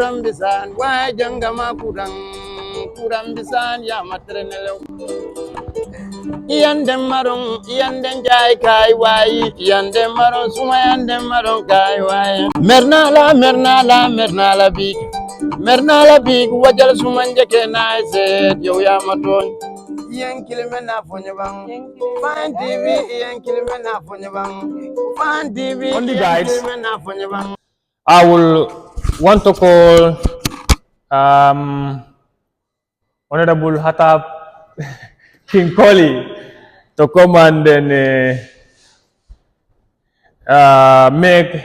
kurang bisan wai jangama kurang bisan ya matrenelo iyan dem marong iyan den jay kay wai iyan dem marong suma iyan dem marong kay wai merna la big wajal sumanje ke na set yow ya maton iyan kilime na fonye bang fan tv iyan kilime na fonye bang fan tv Only iyan guys. kilime na fonye bang. I will want to call Honorable Hattab King Koli to come and then make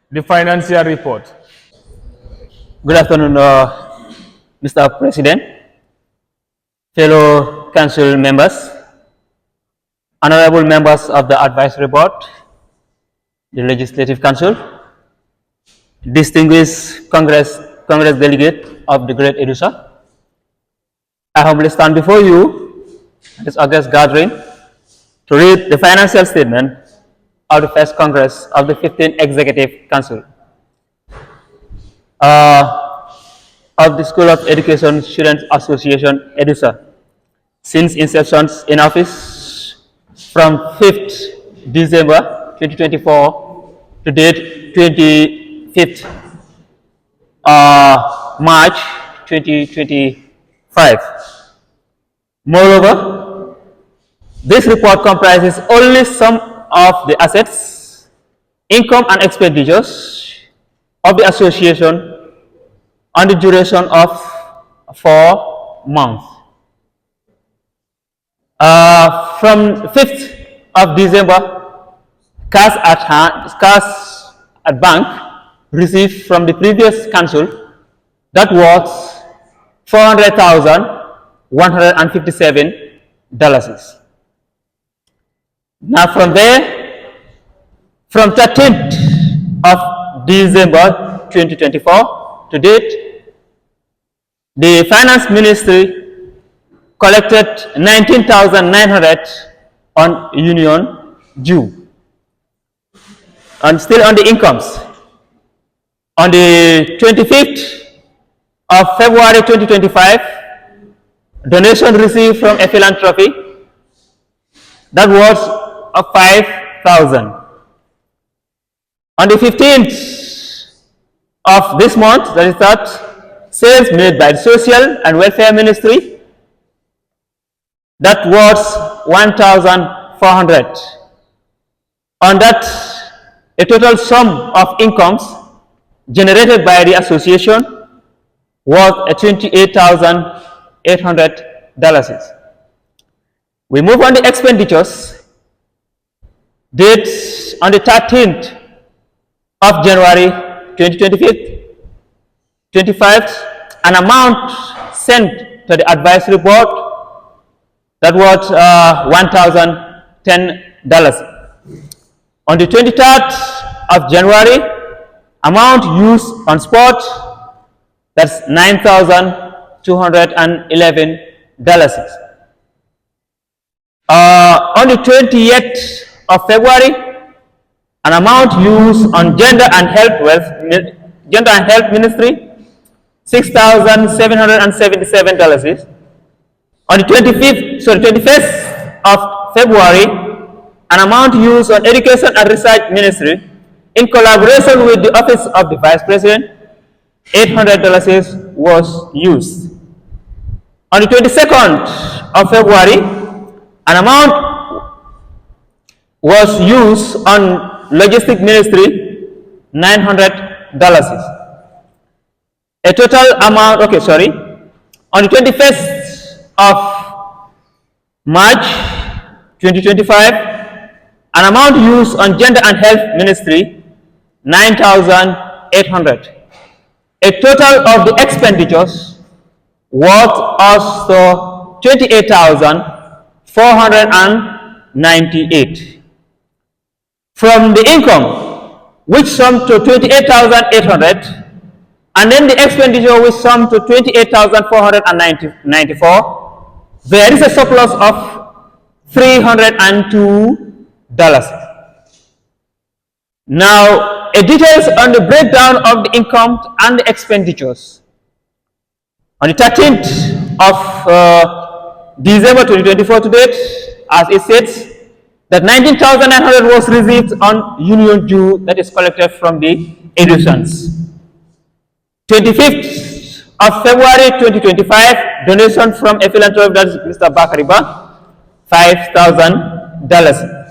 the financial report. Good afternoon, Mr. President, fellow council members, honorable members of the advisory board, the Legislative Council, distinguished Congress delegate of the Great EDUSA. I humbly stand before you at this August gathering to read the financial statement of the first Congress of the 15th Executive Council of the School of Education Students Association EDUSA since inception in office from 5th December 2024 to date 25th March 2025. Moreover, this report comprises only some of the assets, income and expenditures of the association on the duration of 4 months. From 5th of December, cash at bank received from the previous council, that was $400,157. Now from there, from 13th of December 2024 to date, the Finance Ministry collected 19,900 on union due. And still on the incomes, on the 25th of February 2025, donation received from a philanthropy, that was of 5,000. On the 15th of this month, that is that, sales made by the Social and Welfare Ministry, that was 1,400. On that, a total sum of incomes generated by the association was $28,800. We move on the expenditures. Dates on the 13th of January 2025, an amount sent to the advisory board that was $1,010. On the 23rd of January, amount used on spot, that's $9,211. On the 28th of February, an amount used on Gender and Health Ministry, $6,777. On the 21st of February, an amount used on Education and Research Ministry in collaboration with the Office of the Vice President, $800 was used. On the 22nd of February, an amount was used on Logistics Ministry, $900. A total amount, on the 21st of March 2025, an amount used on Gender and Health Ministry, $9,800. A total of the expenditures was also $28,498. From the income, which summed to $28,800, and then the expenditure which summed to $28,494, there is a surplus of $302. Now, details on the breakdown of the income and the expenditures. On the 13th of December 2024 to date, as it states, that 19,900 was received on union due that is collected from the EDUSANs. 25th of February 2025, donation from a philanthropist, that is Mr. Bakariba, $5,000.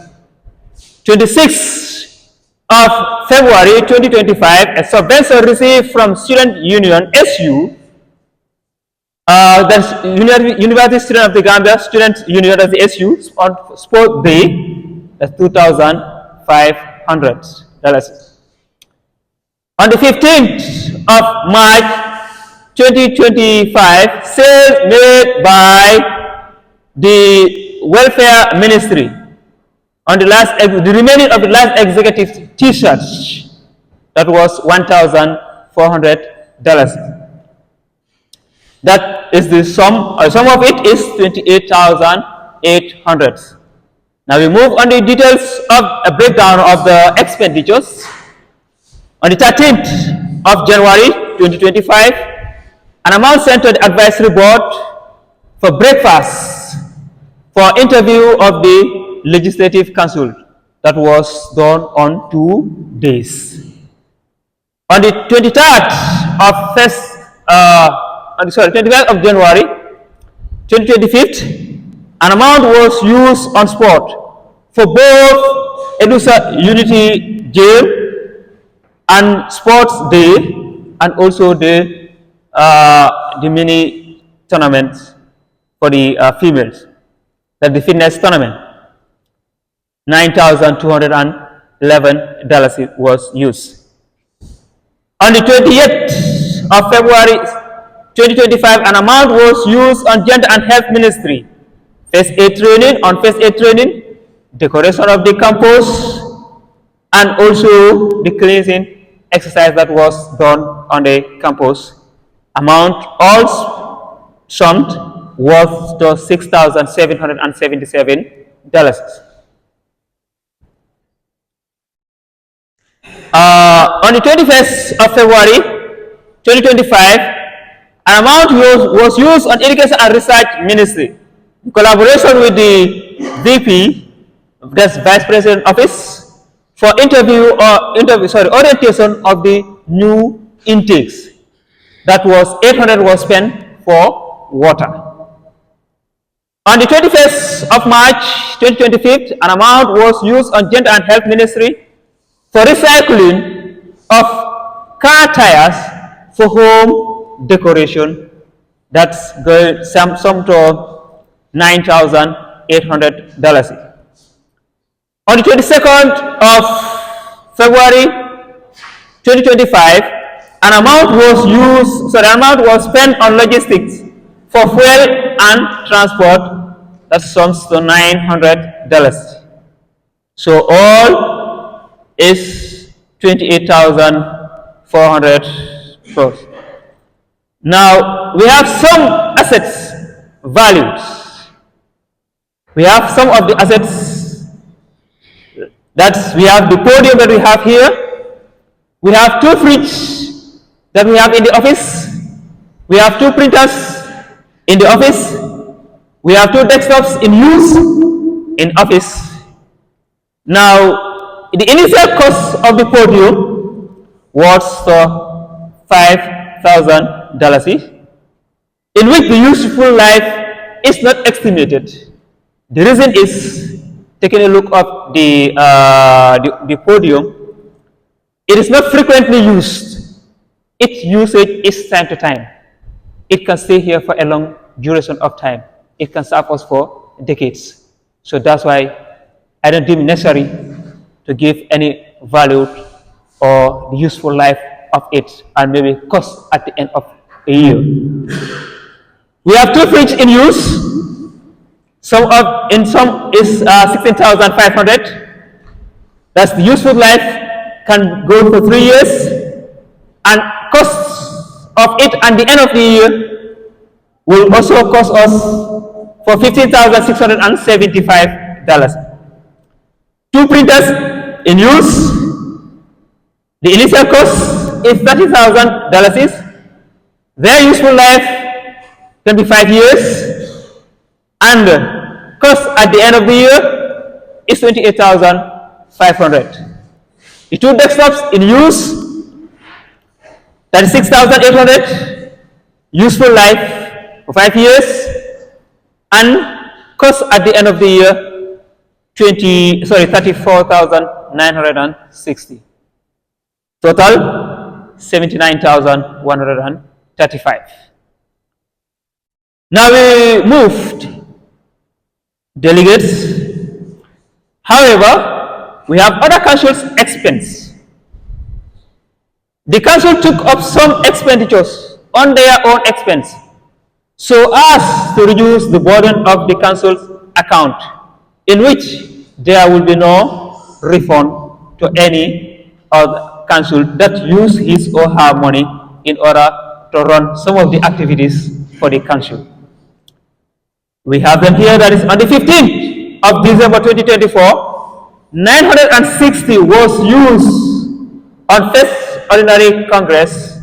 26th of February 2025, a subvention received from Student Union SU, that's University Student of the Gambia, Student Union of the SU, on Sport Day, that's $2,500. On the 15th of March 2025, sales made by the Welfare Ministry on the remaining of the last executive T-shirts, that was $1,400. That is the sum. Sum of it is 28,800. Now we move on the details of a breakdown of the expenditures. On the 13th of January 2025, an amount sent to the advisory board for breakfast for interview of the Legislative Council, that was done on 2 days. On the 23rd of 25th of January 2025, an amount was used on spot for both EDUSA Unity Jail and Sports Day, and also the mini tournaments for the females, that the fitness tournament. $9,211 was used. On the 28th of February 2025, an amount was used on Gender and Health Ministry, first aid training, decoration of the campus, and also the cleansing exercise that was done on the campus. Amount all summed worth to $6,777. On the 21st of February 2025, an amount was used on Education and Research Ministry in collaboration with the VP, that's Vice President Office, for orientation of the new intakes. That was 800 was spent for water. On the 21st of March 2025, an amount was used on Gender and Health Ministry for recycling of car tires for home decoration. That's sum to $9,800. On the 22nd of February 2025, an amount was spent on logistics for fuel and transport. That sums to $900. So all is 28,400. Now we have some assets values. We have some of the assets. We have the podium that we have here. We have 2 fridges that we have in the office. We have 2 printers in the office. We have 2 desktops in use in office. Now, the initial cost of the podium was $5,000, in which the useful life is not estimated. The reason is, taking a look at the podium, it is not frequently used. Its usage is time to time. It can stay here for a long duration of time. It can serve us for decades. So that's why I don't deem it necessary to give any value or the useful life of it, and maybe cost at the end of a year. We have 2 fridges in use. In some is 16,500. That's the useful life, can go for 3 years, and cost of it at the end of the year will also cost us for $15,675. 2 printers in use. The initial cost is $30,000. Their useful life 25 years, and cost at the end of the year is $28,500. The two desktops in use, 36,800, useful life for 5 years, and cost at the end of the year 34,960. Total 79,135. Now we moved delegates. However, we have other council's expense. The council took up some expenditures on their own expense so as to reduce the burden of the council's account, in which there will be no refund to any other council that use his or her money in order to run some of the activities for the council. We have them here. That is on the 15th of December 2024, 960 was used on First Ordinary Congress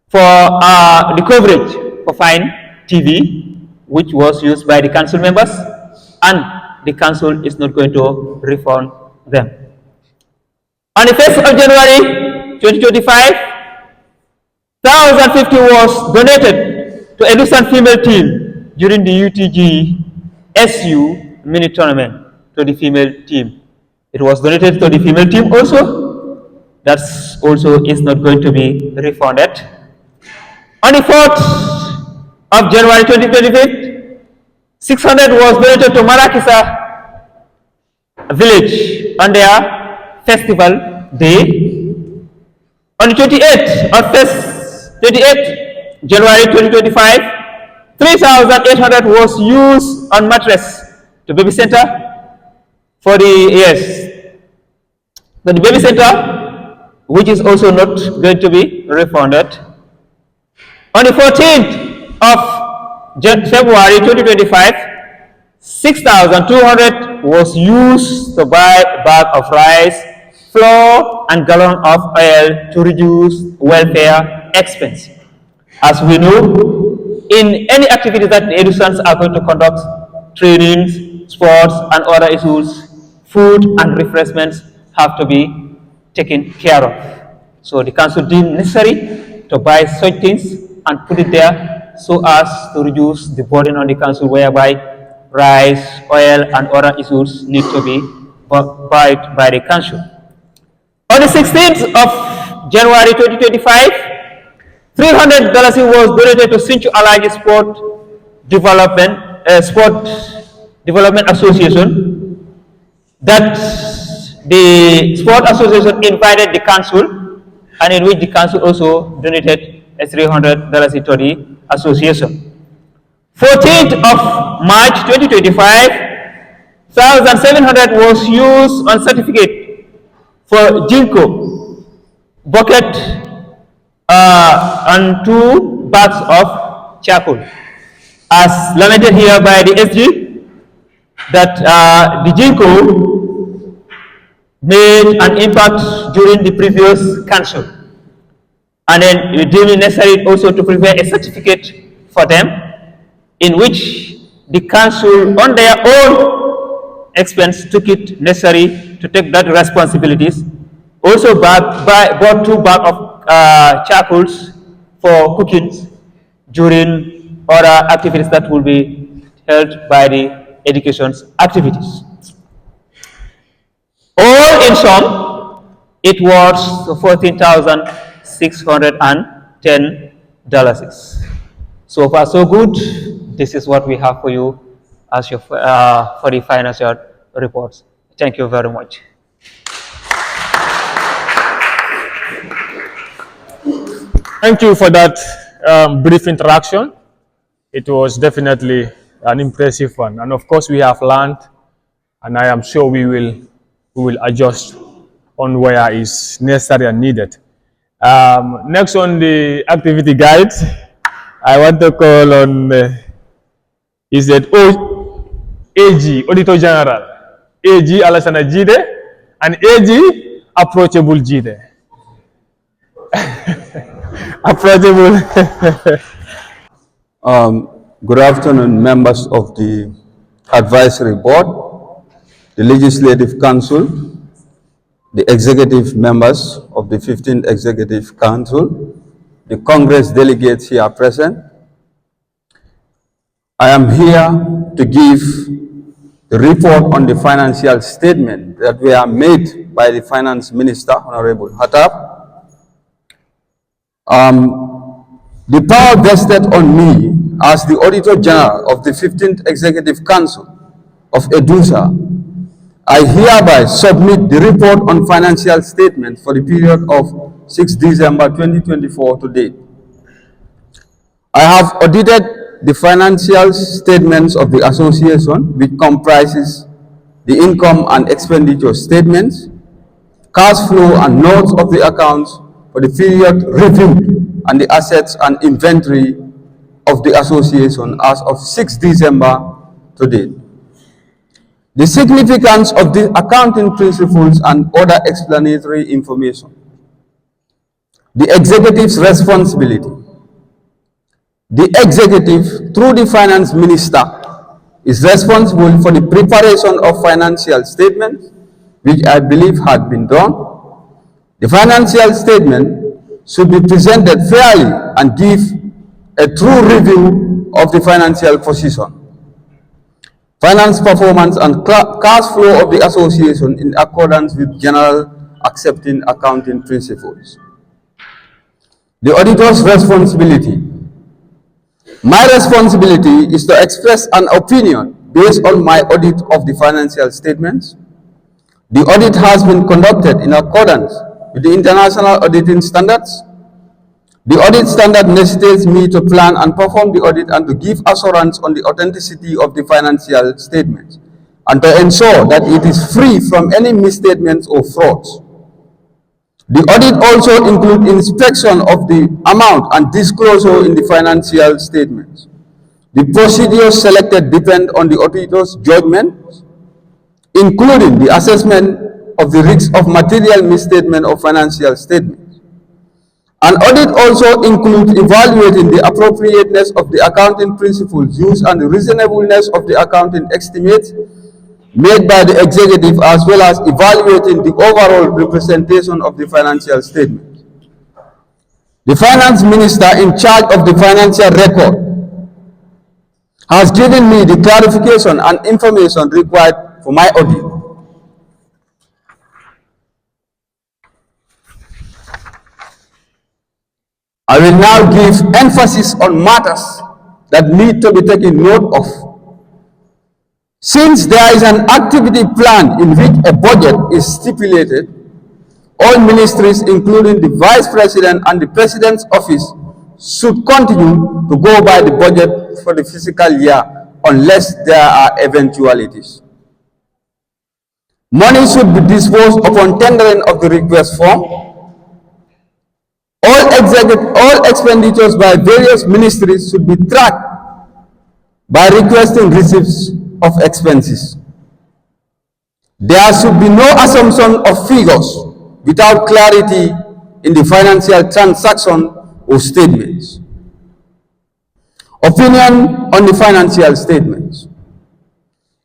for the coverage for Fine TV, which was used by the council members, and the council is not going to refund them. On the 1st of January 2025, 1,050 was donated to EDUSA female team during the UTG SU mini tournament to the female team. It was donated to the female team also. That also is not going to be refunded. On the 4th of January 2025, 600 was donated to Marakisa village on their festival day. On the 28th January 2025, 3,800 was used on mattress to baby center for the baby center, which is also not going to be refunded. On the 14th of February 2025, 6,200 was used to buy a bag of rice, flour, and gallon of oil to reduce welfare expense. As we know, in any activity that the EDUSANs are going to conduct, trainings, sports, and other issues, food and refreshments have to be taken care of. So the council deemed necessary to buy such things and put it there so as to reduce the burden on the council, whereby rice, oil, and other issues need to be bought by the council. On the 16th of January 2025, $300 was donated to Sinchu Alaji Sport Development Association. That the sport association invited the council, and in which the council also donated $300 to the association. 14th of March 2025, 1,700 was used on certificate for Jinko bucket and 2 bags of charcoal. As lamented here by the SG, that the Jinko made an impact during the previous council, and then we deemed it necessary also to prepare a certificate for them, in which the council on their own expense took it necessary to take that responsibilities. Also bought 2 bags of charcoals for cooking during other activities that will be held by the education activities. All in sum, it was $14,610. So far, so good. This is what we have for you as your for the financial reports. Thank you very much. Thank you for that brief interaction. It was definitely an impressive one, and of course we have learned, and I am sure we will adjust on where is necessary and needed. Next on the activity guide, I want to call on is that AG, Auditor General, AG Alassana Jide, and AG Approachable Jide. approachable. Good afternoon, members of the Advisory Board, the Legislative Council, the executive members of the 15th Executive Council, the Congress delegates here present. I am here to give the report on the financial statement that were made by the Finance Minister, Honorable Hattab. The power vested on me as the Auditor General of the 15th Executive Council of EDUSA, I hereby submit the report on financial statements for the period of 6 December 2024 to date. I have audited the financial statements of the association, which comprises the income and expenditure statements, cash flow and notes of the accounts for the period reviewed, and the assets and inventory of the association as of 6 December to date. The significance of the accounting principles and other explanatory information. The executive's responsibility. The executive, through the finance minister, is responsible for the preparation of financial statements, which I believe had been done. The financial statement should be presented fairly and give a true review of the financial position, finance performance and cash flow of the association in accordance with general accepted accounting principles. The auditor's responsibility. My responsibility is to express an opinion based on my audit of the financial statements. The audit has been conducted in accordance with the international auditing standards. The audit standard necessitates me to plan and perform the audit and to give assurance on the authenticity of the financial statements and to ensure that it is free from any misstatements or frauds. The audit also includes inspection of the amount and disclosure in the financial statements. The procedures selected depend on the auditor's judgment, including the assessment of the risk of material misstatement of financial statements. An audit also includes evaluating the appropriateness of the accounting principles used and the reasonableness of the accounting estimates made by the executive, as well as evaluating the overall representation of the financial statement. The finance minister in charge of the financial record has given me the clarification and information required for my audit. I will now give emphasis on matters that need to be taken note of. Since there is an activity plan in which a budget is stipulated, all ministries, including the Vice President and the President's office, should continue to go by the budget for the fiscal year unless there are eventualities. Money should be disposed upon tendering of the request form. All expenditures by various ministries should be tracked by requesting receipts of expenses. There should be no assumption of figures without clarity in the financial transaction or statements. Opinion on the financial statements.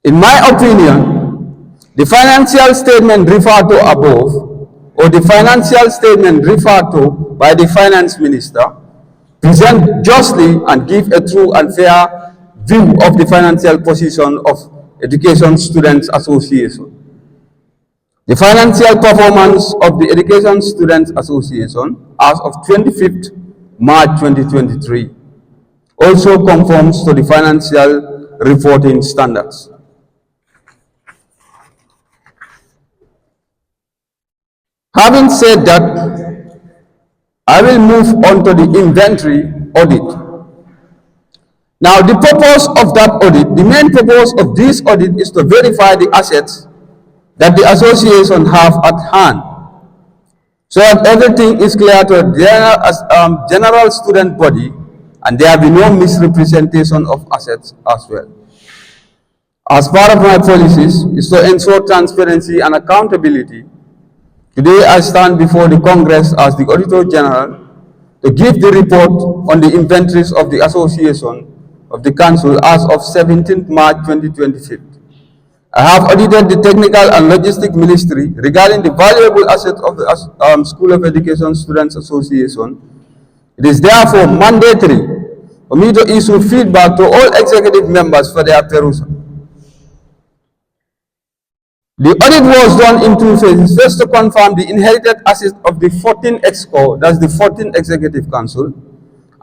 In my opinion, the financial statement referred to above, or the financial statement referred to by the finance minister, present justly and give a true and fair view of the financial position of Education Students Association. The financial performance of the Education Students Association as of 25th March 2023 also conforms to the financial reporting standards. Having said that, I will move on to the inventory audit. Now, the purpose of that audit, the main purpose of this audit is to verify the assets that the association have at hand, so that everything is clear to the general student body and there will be no misrepresentation of assets as well. As part of my policies is to ensure transparency and accountability. Today I stand before the Congress as the Auditor General to give the report on the inventories of the Association of the Council as of 17th March 2025. I have audited the Technical and Logistic Ministry regarding the valuable assets of the School of Education Students Association. It is therefore mandatory for me to issue feedback to all executive members for their perusal. The audit was done in two phases. First, to confirm the inherited assets of the 14th EXCO, that's the 14th Executive Council,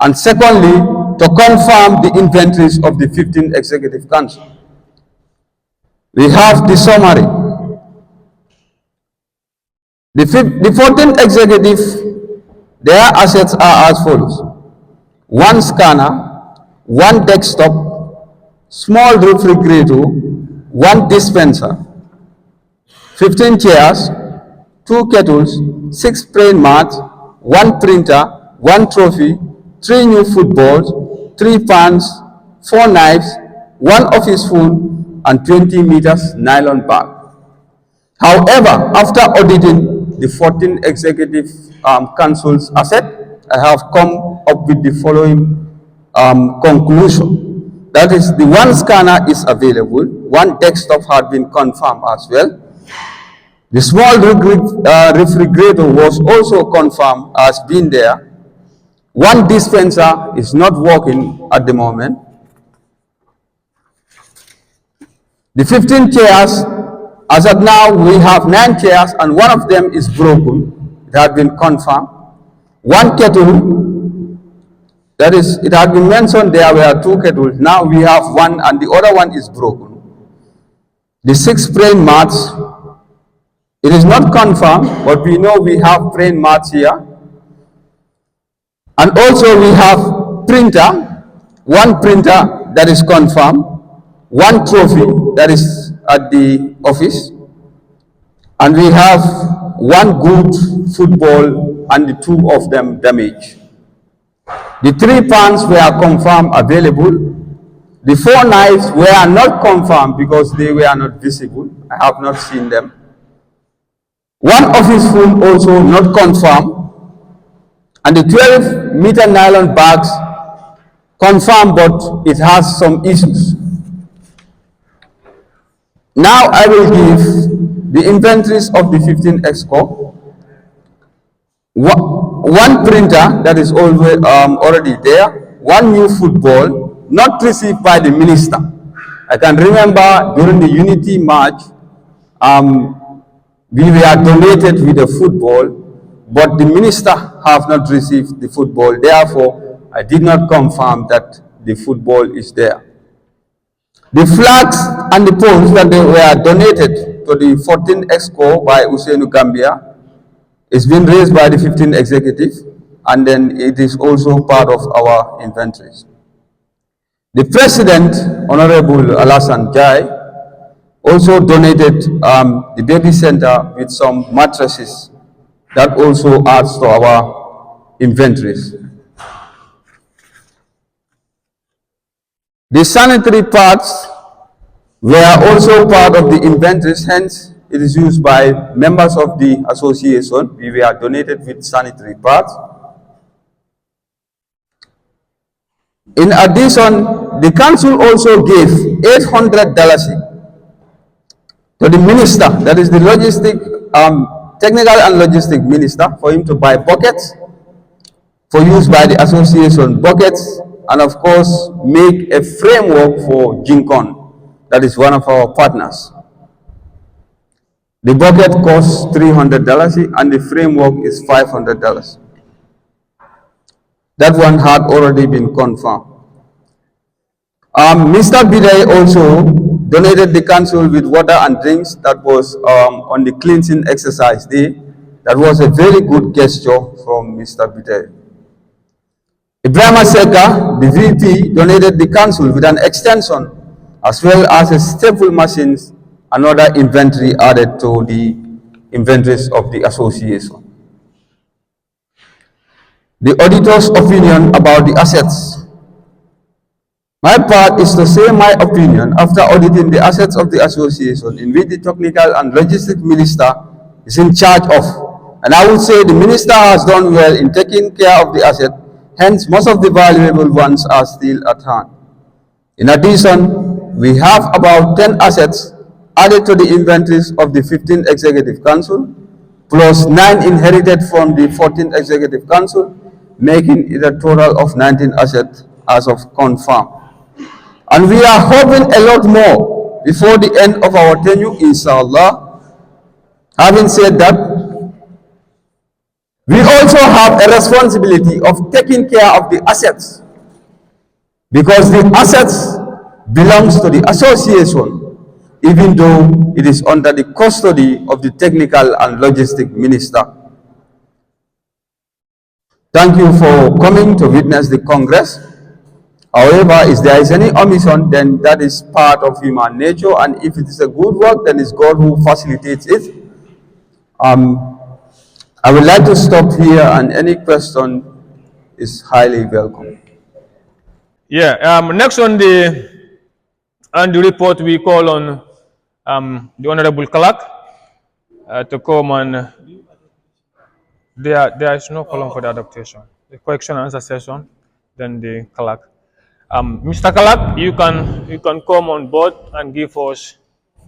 and secondly, to confirm the inventories of the 15th Executive Council. We have the summary. The 14th Executive, their assets are as follows: 1 scanner, 1 desktop, small refrigerator, 1 dispenser, 15 chairs, 2 kettles, 6 praying mats, 1 printer, 1 trophy, 3 new footballs, 3 pans, 4 knives, 1 office phone, and 20 meters nylon bag. However, after auditing the 14 Executive Council's asset, I have come up with the following conclusion. That is, the 1 scanner is available, 1 desktop had been confirmed as well. The small refrigerator was also confirmed as being there. 1 dispenser is not working at the moment. The 15 chairs, as of now, we have 9 chairs and 1 of them is broken. It had been confirmed. 1 kettle, that is, it had been mentioned there were 2 kettles. Now we have 1 and the other one is broken. The 6 praying mats, it is not confirmed, but we know we have praying mats here. And also we have printer, 1 printer that is confirmed, 1 trophy that is at the office, and we have 1 good football and the 2 of them damaged. The 3 pans were confirmed available. The 4 knives were not confirmed because they were not visible. I have not seen them. 1 office phone also not confirmed, and the 12-meter nylon bags confirmed, but it has some issues. Now I will give the inventories of the 15 EXCO. 1 printer that is already there, 1 new football not received by the minister. I can remember during the Unity March, we were donated with a football, but the minister have not received the football. Therefore, I did not confirm that the football is there. The flags and the poles that they were donated to the 14th EXCO by Usainu Gambia is being raised by the 15th Executive, and then it is also part of our inventories. The President, Honorable Alassane Jai, also donated the baby center with some mattresses. That also adds to our inventories. The sanitary parts were also part of the inventories, hence it is used by members of the association. We were donated with sanitary parts. In addition, the council also gave $800 to the minister, that is the technical and logistic minister, for him to buy buckets for use by the association, buckets, and of course make a framework for Jincon, that is one of our partners. The bucket costs $300 and the framework is $500. That one had already been confirmed. Mr. Bidai also donated the council with water and drinks. That was on the cleansing exercise day. That was a very good gesture from Mr. Bidai. Ibrahim Seka, the VP, donated the council with an extension as well as a staple machines, another inventory added to the inventories of the association. The auditor's opinion about the assets. My part is to say my opinion after auditing the assets of the association, in which the technical and logistic minister is in charge of, And I would say the minister has done well in taking care of the asset, hence most of the valuable ones are still at hand. In addition, we have about 10 assets added to the inventories of the 15th Executive Council, plus 9 inherited from the 14th Executive Council, making it a total of 19 assets as of confirmed. And we are hoping a lot more before the end of our tenure, inshallah. Having said that, we also have a responsibility of taking care of the assets, because the assets belongs to the association, even though it is under the custody of the technical and logistic minister. Thank you for coming to witness the Congress. However, if there is any omission, then that is part of human nature, and if it is a good work, then it's God who facilitates it. I would like to stop here, and any question is highly welcome. Yeah, next on the report, we call on the Honorable Clerk to come and there is no column for the adaptation. The question and answer session, then the Clerk. Mr. Clerk, you can come on board and give us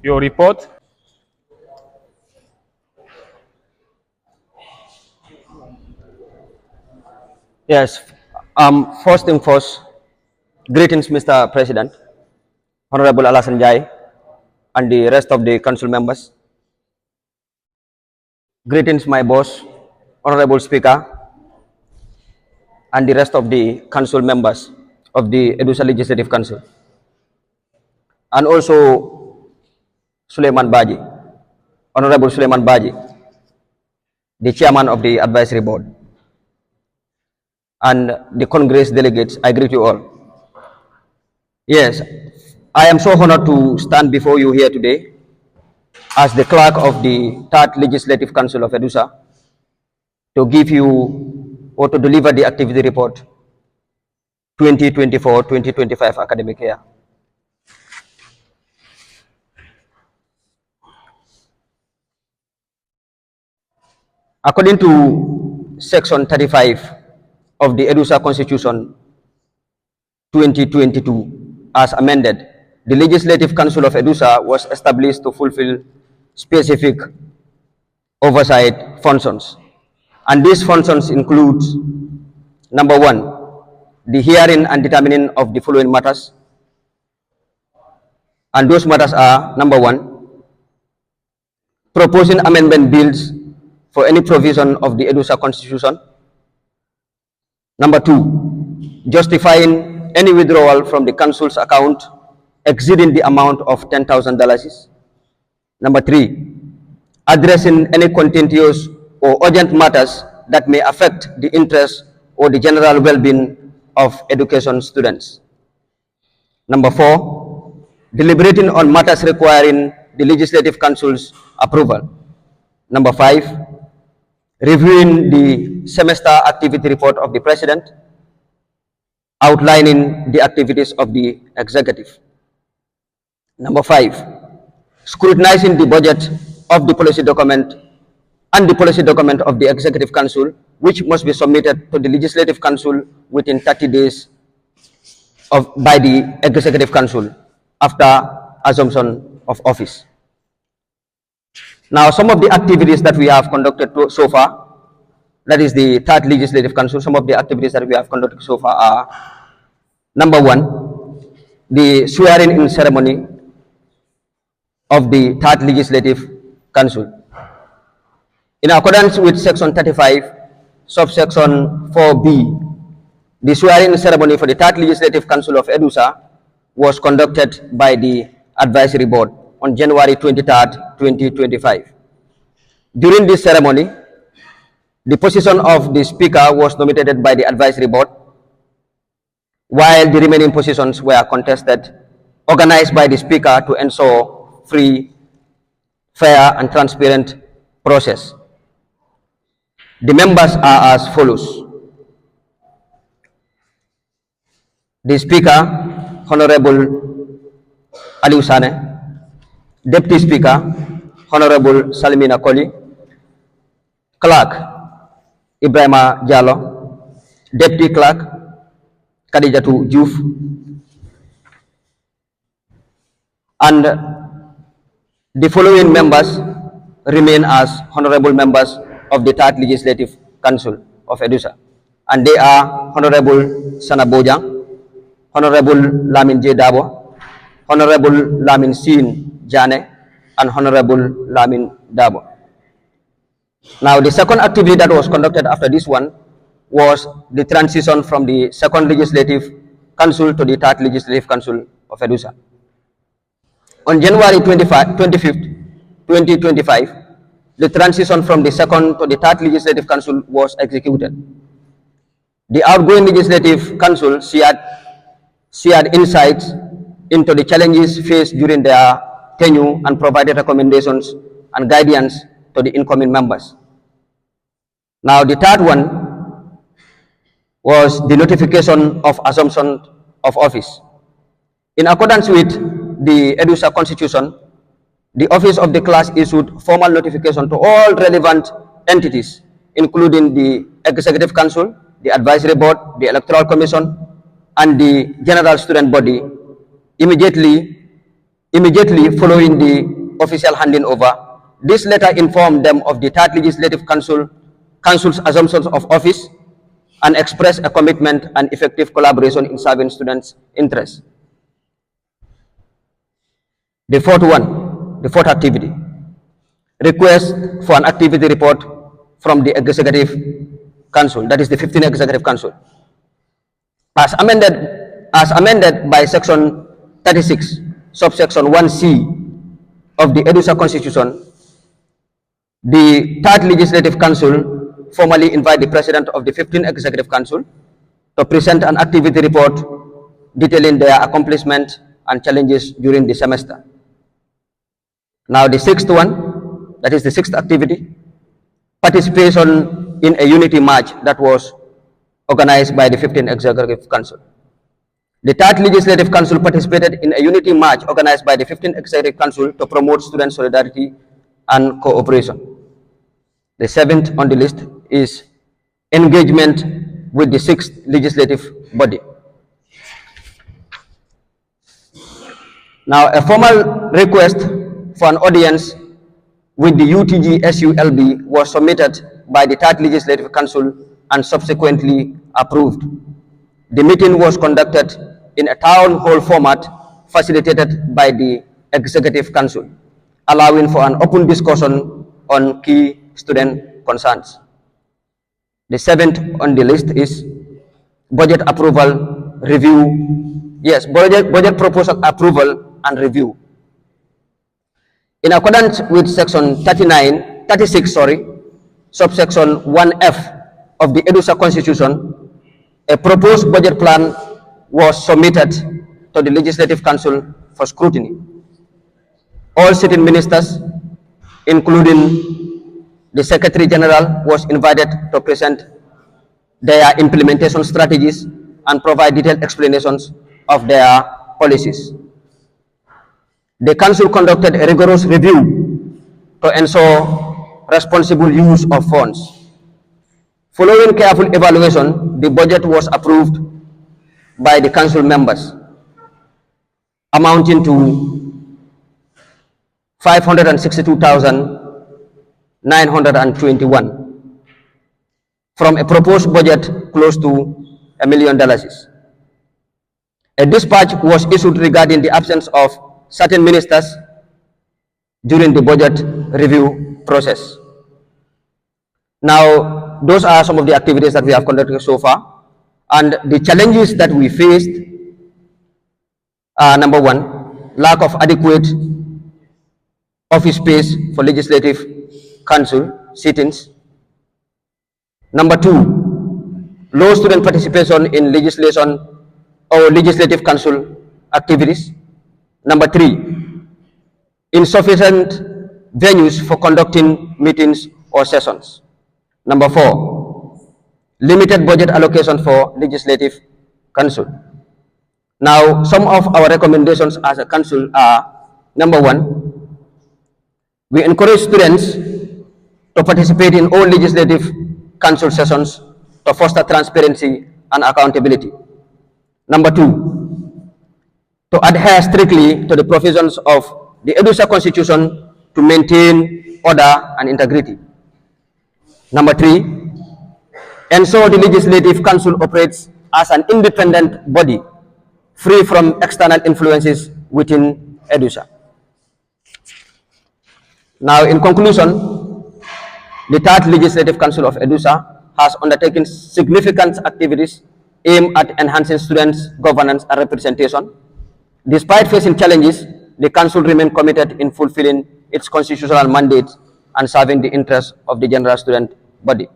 your report. Yes. First thing first, greetings, Mr. President, Honorable Alasan Jai, and the rest of the council members. Greetings, my boss, Honorable Speaker, and the rest of the council members of the EDUSA Legislative Council, and also Suleiman Baji, Honorable Suleiman Baji, the chairman of the advisory board, and the Congress delegates. I greet you all. Yes, I am so honored to stand before you here today as the clerk of the Third Legislative Council of EDUSA to give you or to deliver the activity report 2024-2025 academic year. According to Section 35 of the EDUSA Constitution 2022 as amended, the Legislative Council of EDUSA was established to fulfill specific oversight functions. And these functions include, number one, the hearing and determining of the following matters. And those matters are, number one, proposing amendment bills for any provision of the EDUSA Constitution. Number two, justifying any withdrawal from the council's account exceeding the amount of $10,000. Number three, addressing any contentious or urgent matters that may affect the interest or the general well-being of education students. Number four, deliberating on matters requiring the Legislative Council's approval. Number five, reviewing the semester activity report of the President, outlining the activities of the Executive. Number five, scrutinizing the budget of the policy document and the policy document of the Executive Council, which must be submitted to the Legislative Council within 30 days by the Executive Council after assumption of office. Now, some of the activities that we have conducted so far, that is the Third Legislative Council, some of the activities that we have conducted so far are, number one, the swearing-in ceremony of the Third Legislative Council. In accordance with Section 35, subsection 4B, the swearing ceremony for the Third Legislative Council of EDUSA was conducted by the Advisory Board on January 23rd, 2025. During this ceremony, the position of the Speaker was nominated by the Advisory Board, while the remaining positions were contested, organized by the Speaker to ensure free, fair, and transparent process. The members are as follows. The Speaker, Honorable Aliou Sane, Deputy Speaker, Honorable Salimina Koli, Clerk Ibrahima Jallo, Deputy Clerk Khadijatu Diouf, and the following members remain as honorable members of the Third Legislative Council of EDUSA, and they are Honorable Sana Bojang, Honorable Lamin J. Dabo, Honorable Lamin Sin Jane, and Honorable Lamin Dabo. Now, the second activity that was conducted after this one was the transition from the Second Legislative Council to the Third Legislative Council of EDUSA. On January 25th, 2025, the transition from the Second to the Third Legislative Council was executed. The outgoing Legislative Council shared insights into the challenges faced during their tenure and provided recommendations and guidance to the incoming members. Now, the third one was the notification of assumption of office. In accordance with the EDUSA Constitution, the Office of the Class issued formal notification to all relevant entities, including the Executive Council, the Advisory Board, the Electoral Commission, and the General Student Body, immediately following the official handing over. This letter informed them of the Third Legislative Council's assumptions of office and expressed a commitment and effective collaboration in serving students' interests. The fourth activity, request for an activity report from the Executive Council, that is the 15th Executive Council. As amended by Section 36, subsection 1C of the EDUSA Constitution, the Third Legislative Council formally invite the President of the 15th Executive Council to present an activity report detailing their accomplishments and challenges during the semester. Now, the sixth one, that is the sixth activity, participation in a unity march that was organized by the 15th Executive Council. The Third Legislative Council participated in a unity march organized by the 15th Executive Council to promote student solidarity and cooperation. The seventh on the list is engagement with the sixth legislative body. Now, a formal request for an audience with the UTG SULB was submitted by the Third Legislative Council and subsequently approved. The meeting was conducted in a town hall format facilitated by the Executive Council, allowing for an open discussion on key student concerns. The seventh on the list is budget approval review. Yes, budget proposal approval and review. In accordance with Section 36, subsection 1F of the EDUSA Constitution, a proposed budget plan was submitted to the Legislative Council for scrutiny. All sitting ministers, including the Secretary General, was invited to present their implementation strategies and provide detailed explanations of their policies. The Council conducted a rigorous review to ensure responsible use of funds. Following careful evaluation, the budget was approved by the Council members, amounting to 562,921 from a proposed budget close to $1 million. A dispatch was issued regarding the absence of certain ministers during the budget review process. Now, those are some of the activities that we have conducted so far, and the challenges that we faced are: number one, lack of adequate office space for Legislative Council sittings. Number two, low student participation in legislation or Legislative Council activities. Number three, insufficient venues for conducting meetings or sessions. Number four, limited budget allocation for Legislative Council. Now, some of our recommendations as a council are: number one, we encourage students to participate in all legislative council sessions to foster transparency and accountability. Number 2, to adhere strictly to the provisions of the EDUSA Constitution to maintain order and integrity. Number 3, ensure the Legislative Council operates as an independent body, free from external influences within EDUSA. Now, in conclusion, the Third Legislative Council of EDUSA has undertaken significant activities aimed at enhancing students' governance and representation. Despite facing challenges, the Council remains committed in fulfilling its constitutional mandate and serving the interests of the general student body.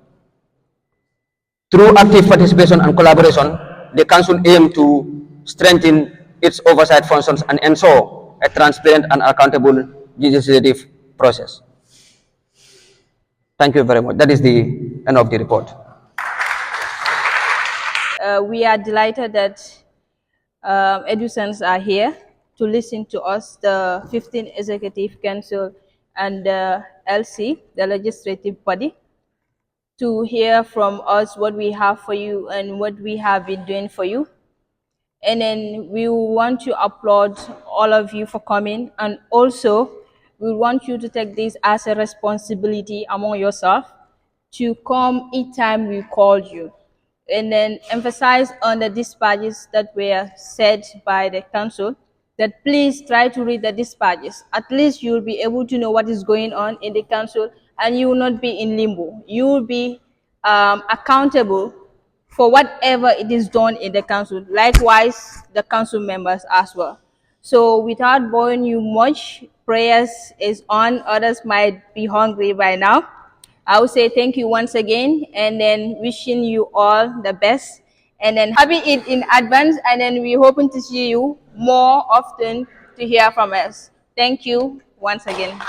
Through active participation and collaboration, the Council aims to strengthen its oversight functions and ensure a transparent and accountable legislative process. Thank you very much. That is the end of the report. We are delighted that EDUSANs are here to listen to us, the 15th Executive Council and the LC, the legislative body, to hear from us what we have for you and what we have been doing for you. And then we want to applaud all of you for coming, and also we want you to take this as a responsibility among yourself to come each time we call you, and then emphasize on the dispatches that were said by the council, that please try to read the dispatches. At least you'll be able to know what is going on in the council, and you will not be in limbo. You will be accountable for whatever it is done in the council. Likewise, the council members as well. So without boring you much, prayers is on. Others might be hungry by now. I would say thank you once again, and then wishing you all the best, and then happy Eid in advance, and then we're hoping to see you more often to hear from us. Thank you once again.